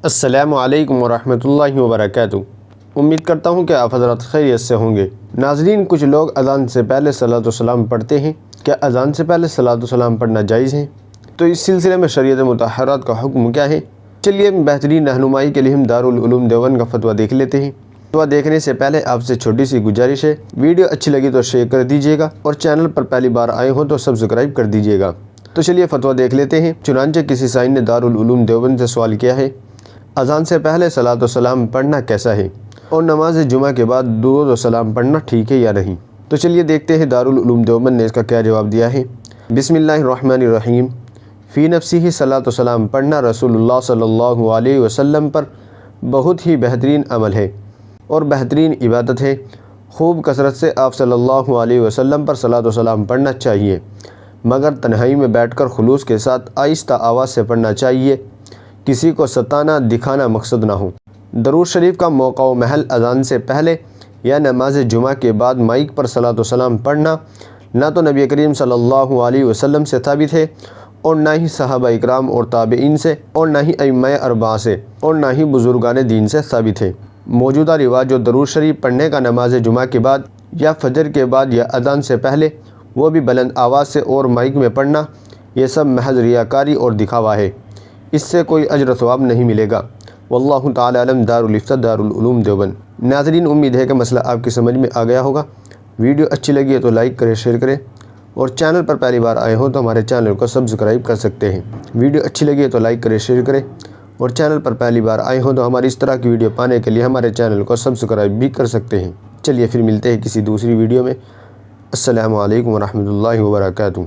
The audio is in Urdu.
السلام علیکم ورحمۃ اللہ وبرکاتہ۔ امید کرتا ہوں کہ آپ حضرات خیریت سے ہوں گے۔ ناظرین، کچھ لوگ اذان سے پہلے صلاۃ والسلام پڑھتے ہیں۔ کیا اذان سے پہلے صلاۃ والسلام پڑھنا جائز ہے؟ تو اس سلسلے میں شریعت مطہرات کا حکم کیا ہے؟ چلیے بہترین رہنمائی کے لیے ہم دارالعلوم دیوبند کا فتویٰ دیکھ لیتے ہیں۔ فتویٰ دیکھنے سے پہلے آپ سے چھوٹی سی گزارش ہے، ویڈیو اچھی لگی تو شیئر کر دیجیے گا اور چینل پر پہلی بار آئے ہوں تو سبسکرائب کر دیجیے گا۔ تو چلیے فتویٰ دیکھ لیتے ہیں۔ چنانچہ کسی سائن نے دارالعلوم دیوبند سے سوال کیا ہے، اذان سے پہلے صلاۃ والسلام پڑھنا کیسا ہے اور نماز جمعہ کے بعد درود و سلام پڑھنا ٹھیک ہے یا نہیں؟ تو چلیے دیکھتے ہیں دارالعلوم دیوبند نے اس کا کیا جواب دیا ہے۔ بسم اللہ الرحمن الرحیم۔ فی نفسی صلاۃ والسلام پڑھنا رسول اللہ صلی اللہ علیہ وسلم پر بہت ہی بہترین عمل ہے اور بہترین عبادت ہے۔ خوب کثرت سے آپ صلی اللہ علیہ وسلم پر صلاۃ والسلام پڑھنا چاہیے، مگر تنہائی میں بیٹھ کر خلوص کے ساتھ آہستہ آواز سے پڑھنا چاہیے، کسی کو ستانا دکھانا مقصد نہ ہو۔ درود شریف کا موقع و محل اذان سے پہلے یا نماز جمعہ کے بعد مائک پر صلاۃ والسلام پڑھنا نہ تو نبی کریم صلی اللہ علیہ وسلم سے ثابت ہے اور نہ ہی صحابہ اکرام اور تابعین سے اور نہ ہی ائمہ اربعہ سے اور نہ ہی بزرگان دین سے ثابت ہے۔ موجودہ رواج جو درود شریف پڑھنے کا نماز جمعہ کے بعد یا فجر کے بعد یا اذان سے پہلے، وہ بھی بلند آواز سے اور مائک میں پڑھنا، یہ سب محض ریاکاری اور دکھاوا ہے، اس سے کوئی اجر و ثواب نہیں ملے گا۔ واللہ تعالی علم۔ دارالفتہ دارالعلوم دیوبند۔ ناظرین، امید ہے کہ مسئلہ آپ کی سمجھ میں آ گیا ہوگا۔ ویڈیو اچھی لگی ہے تو لائک کریں، شیئر کریں اور چینل پر پہلی بار آئے ہوں تو ہمارے چینل کو سبسکرائب کر سکتے ہیں۔ ویڈیو اچھی لگی ہے تو لائک کریں، شیئر کریں اور چینل پر پہلی بار آئے ہوں تو ہماری اس طرح کی ویڈیو پانے کے لیے ہمارے چینل کو سبسکرائب بھی کر سکتے ہیں۔ چلیے پھر ملتے ہیں کسی دوسری ویڈیو میں۔ السلام علیکم ورحمۃ اللہ وبرکاتہ۔